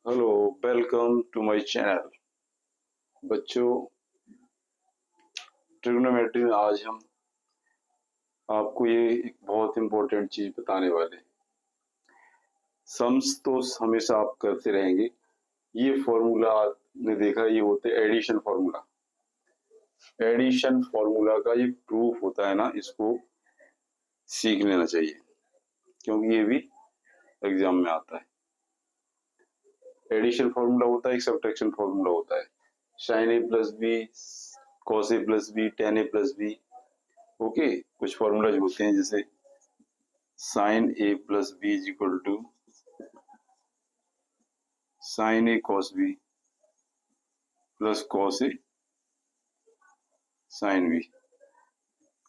Hello, welcome to my channel. बच्चों, trigonometry में आज हम आपको ये एक बहुत इंपॉर्टेंट चीज बताने वाले हैं। सम्स तो हमेशा आप करते रहेंगे। ये फॉर्मूला आपने देखा, ये होते हैं एडिशन फॉर्मूला। एडिशन फॉर्मूला का ये प्रूफ होता है ना, इसको सीख लेना चाहिए क्योंकि ये भी एग्जाम में आता है। एडिशन फॉर्मूला होता है, एक सब्ट्रैक्शन फॉर्मूला होता है। Sine A plus B, cos A plus B, tan A plus B. Okay, कुछ फॉर्मूलाज होते हैं जैसे sine A plus B is equal to sine A cos B plus cos A sine B.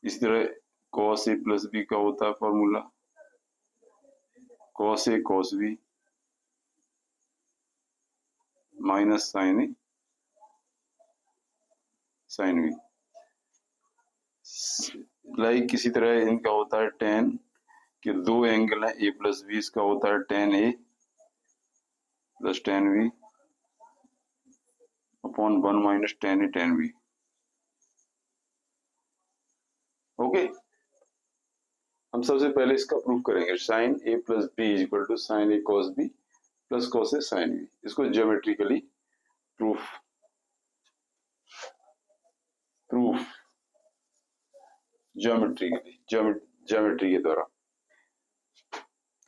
इस तरह cos A plus B का होता है formula cos A cos B minus sine A sine B. Like किसी तरह इनका होता है टेन कि दो एंगल है ए प्लस बी, इसका होता है ten A plus ten B upon one minus ten A ten B. Okay, हम सबसे पहले इसका प्रूफ करेंगे। Sine A plus B is equal to sine A cos B plus cos A sine B. इसको geometrically proof proof geometry के द्वारा।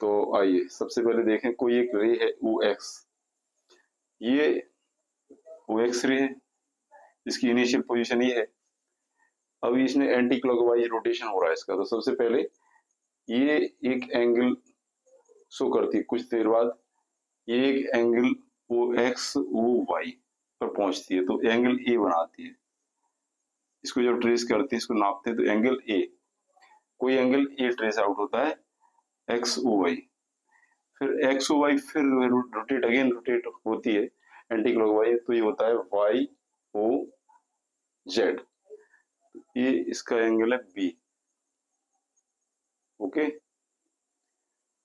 तो आइए सबसे पहले देखें, कोई एक रे है ओ एक्स। ये ओ एक्स रे है, इसकी इनिशियल पोजीशन ये है। अभी इसने एंटी क्लॉकवाइज रोटेशन हो रहा है इसका। तो सबसे पहले ये एक एंगल शो करती है, कुछ देर बाद ये एक angle O X O Y पर पहुंचती है तो एंगल ए बनाती है। इसको जब ट्रेस करते हैं, इसको नापते हैं तो एंगल ए, कोई एंगल ए ट्रेस आउट होता है एक्स ओ वाई। फिर एक्स ओ वाई फिर रोटेट होती है एंटी क्लॉकवाइज, तो ये होता है वाई ओ जेड। ये इसका एंगल है बी। ओके,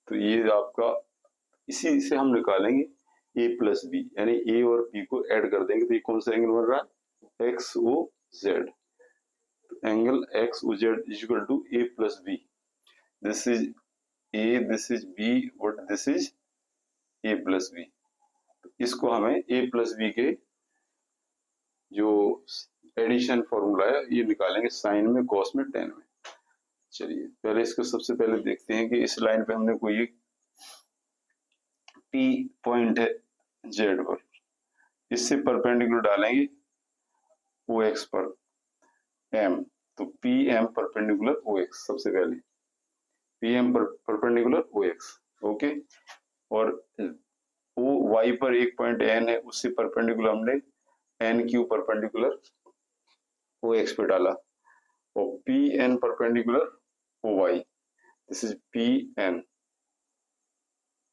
तो ये आपका, इसी से हम निकालेंगे ए प्लस बी, यानी ए और बी को ऐड कर देंगे तो ये कौन सा एंगल बन रहा है, X O Z. Angle X O Z is equal to A plus B. This is A, this is B, but this is A plus B. इसको हमें ए प्लस बी के जो एडिशन फॉर्मूला है ये निकालेंगे साइन में, कॉस में, ten में। चलिए पहले इसको सबसे पहले देखते हैं कि इस लाइन पे हमने कोई पी पॉइंट है जेड पर, इससे परपेंडिकुलर डालेंगे ओ एक्स पर एम। तो P M perpendicular O x, सबसे पहले P M perpendicular O x. Okay, और ओ वाई पर एक पॉइंट एन है, उससे परपेंडिकुलर हमने N Q perpendicular O X पे डाला, और P N perpendicular O Y, this is P N.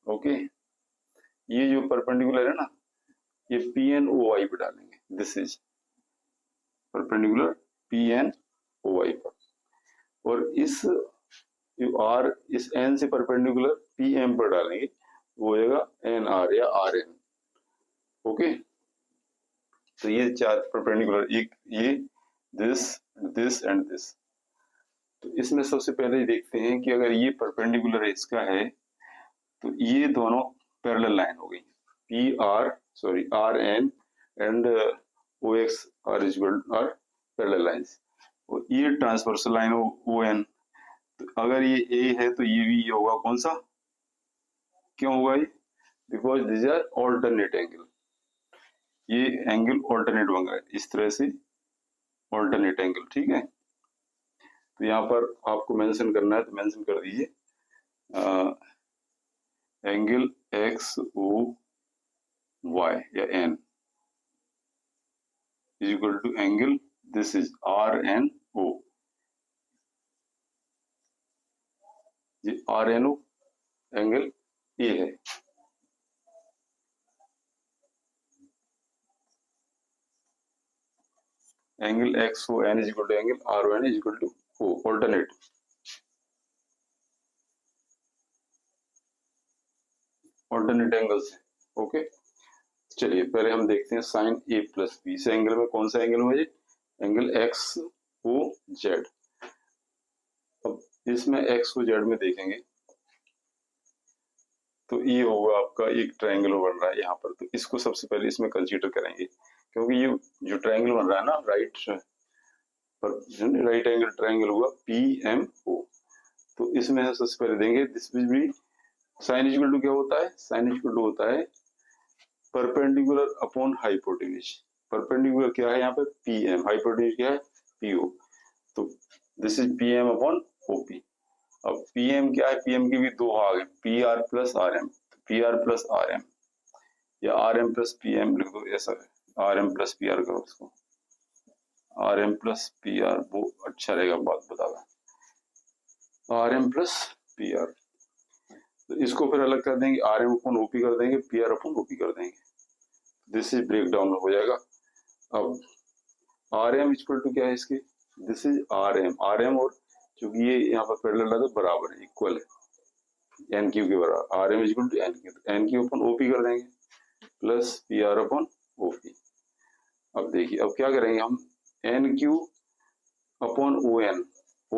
Okay, ये जो परपेंडिकुलर है ना, ये पी एन ओ वाई पे डालेंगे। This is perpendicular P N O Y पर, और इस आर, इस एन से परपेंडिकुलर पी एम पर डालेंगे, वो होगा एन आर या आर एन। ओके, तो ये चार परपेंडिकुलर, एक ये, दिस, दिस एंड दिस। तो इसमें सबसे पहले देखते हैं कि अगर ये परपेंडिकुलर इसका है तो ये दोनों पैरेलल लाइन हो गई, P R, sorry R N and O X are equal are parallel lines. और ये ट्रांसवर्सल लाइन हो ओ एन। तो अगर ये ए है तो ये भी ये होगा कौन सा, क्यों होगा ये, because this are alternate angle. ये एंगल ऑल्टरनेट बन गया इस तरह से, ऑल्टरनेट एंगल। ठीक है, तो यहाँ पर आपको मेंशन करना है तो मेंशन कर दीजिए एंगल एक्स ओ वाई या N is equal to angle, this is R N O. ये R N O angle A है। Angle X O N is equal to angle R O N is equal to O, alternate alternate angles है। Okay, चलिए पहले हम देखते हैं sine A plus B. इस angle में कौन सा एंगल हुआ ये? Angle X O Z. अब इसमें एक्स ओ जेड में देखेंगे तो ये होगा आपका एक ट्रायंगल बन रहा है यहाँ पर, तो इसको सबसे पहले इसमें कंसीडर करेंगे, क्योंकि ये जो ट्रायंगल बन रहा है ना राइट एंगल ट्रायंगल हुआ पी एम ओ। तो इसमें सबसे पहले देंगे this will be sine equal to क्या होता है? साइन इक्वल टू होता है परपेंडिकुलर अपॉन हाइपोटेन्यूज। परपेंडिकुलर क्या है यहाँ पे? पी एम, हाइपोटेन्यूज क्या है? P O. तो this is P M upon O P. अब पी एम क्या है? पी एम के भी दो भाग है, P R plus R M. P R plus R M या R M plus P M लिख दो, ऐसा है, R M plus P R करो इसको, R M plus P R, वो अच्छा रहेगा, बात बता रहा, R M plus P R. तो इसको फिर अलग कर देंगे, आर एम अपन ओपी कर देंगे, पी आर अपन ओपी कर देंगे, दिस इज ब्रेक डाउन हो जाएगा। अब आर एम इक्वल टू क्या है इसके? दिस इज आर एम और चूंकि ये यहाँ पर पैरेलल है तो बराबर है, इक्वल है एन क्यू के बराबर, R M equal to N Q, N Q upon OP कर देंगे plus P R upon OP. अब देखिए अब क्या करेंगे हम, N Q upon O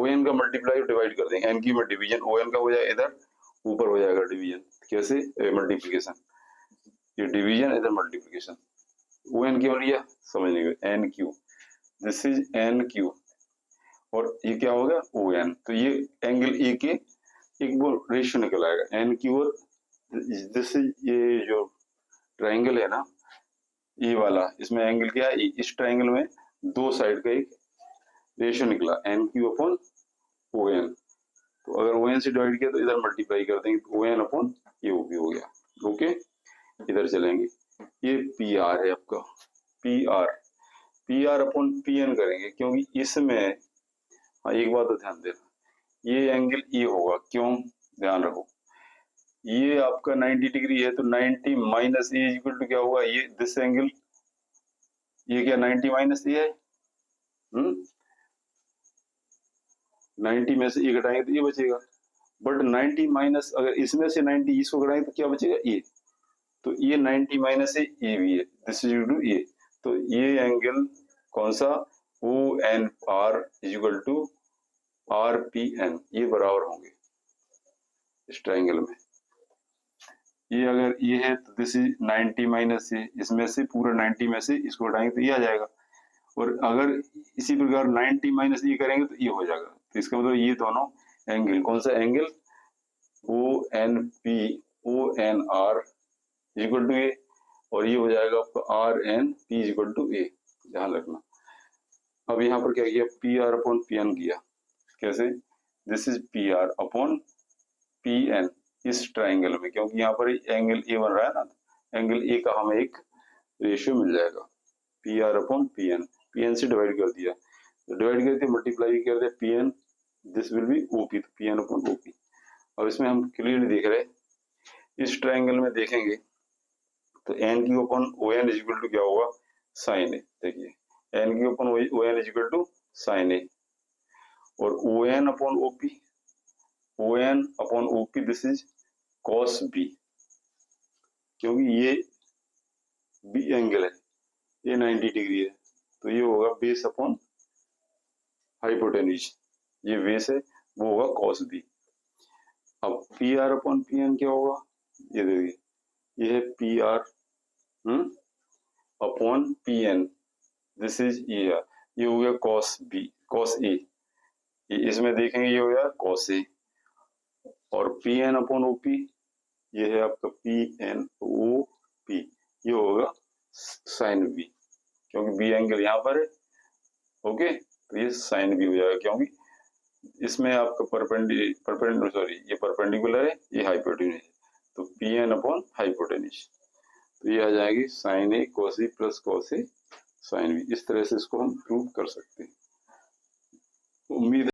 N का मल्टीप्लाई डिवाइड कर देंगे, एन क्यू में डिवीजन, ओ एन का हो जाएगा इधर ऊपर हो जाएगा डिवीजन, कैसे? मल्टीप्लीकेशन, ये डिवीजन इधर मल्टीप्लीकेशन, ओ एन क्यों लिया समझने के, N Q, this is N Q और ये क्या हो गया? O N. तो ये एंगल ए के एक वो रेशियो निकल आएगा, एन क्यू और दिस इज, ये जो ट्राइंगल है ना ये वाला, इसमें एंगल क्या है? इस ट्राइंगल में दो साइड का एक रेशियो निकला, N Q upon O N. तो अगर ओ एन से डिवाइड किया तो इधर मल्टीप्लाई कर देंगे, तो ओ एन अपॉन ये भी हो गया। ओके, इधर चलेंगे, ये पी आर है आपका, P R upon P N करेंगे, क्योंकि इसमें हाँ एक बात तो ध्यान देना, ये एंगल ये होगा, क्यों? ध्यान रखो, ये आपका 90 डिग्री है तो 90 माइनस ए इक्वल टू क्या होगा? ये दिस एंगल, ये क्या 90 माइनस ए है? 90 में से ए घटाएंगे तो ये बचेगा, बट 90 माइनस, अगर इसमें से 90 इसको घटाएंगे तो क्या बचेगा? ए। तो ये 90 माइनस है, ए भी है, दिस इज टू ए। तो ये एंगल कौन सा? O N R equal to R P N, ये बराबर होंगे इस ट्राइंगल में। ये अगर ये है तो दिस इज 90 माइनस है, इसमें से पूरा 90 में से इसको हटाएंगे तो ये आ जाएगा, और अगर इसी प्रकार 90 माइनस ये करेंगे तो ये हो जाएगा। तो इसका मतलब ये दोनों एंगल, कौन सा angle? O N R equal to A, और ये हो जाएगा आपका R N P equal to A, ध्यान रखना। अब यहाँ पर क्या किया? P R upon P N किया, कैसे? This is P R upon P N इस ट्राइंगल में, क्योंकि यहाँ पर एंगल ए बन रहा है ना, एंगल ए का हमें एक रेशियो मिल जाएगा, P R upon P N से डिवाइड कर दिया, तो डिवाइड कर दिया, मल्टीप्लाई कर दिया, P N, this will be OP, तो पी एन अपॉन ओपी। अब इसमें हम क्लियरली देख रहे हैं, इस ट्राइंगल में देखेंगे तो N Q upon O N equal to क्या होगा? Sine A. देखिए N Q upon O N equal to sine A, और O N upon O P, O N upon O P this is cos B, क्योंकि ये B angle है, ये 90 degree है, तो ये होगा बेस अपॉन हाइपोटेन्यूज, ये बेस है, वो होगा कॉस बी। अब P R upon P N क्या होगा? ये देखिए, ये है P R upon P N, this is ये हो गया कॉस बी, कॉस ए, ये इसमें देखेंगे ये हो गया कॉस ए, और P N upon O P, ये है आपका पी एन ओ पी, ये होगा साइन बी, क्योंकि बी एंगल यहाँ पर है। ओके, तो ये साइन बी हो जाएगा, क्योंकि इसमें आपका ये परपेंडिकुलर है, ये हाइपोटेन्यूज है, तो पी एन अपॉन हाइपोटेन्यूज, तो ये आ जाएगी साइन ए कोस ए प्लस कोस ए साइन बी। इस तरह से इसको हम प्रूव कर सकते हैं। उम्मीद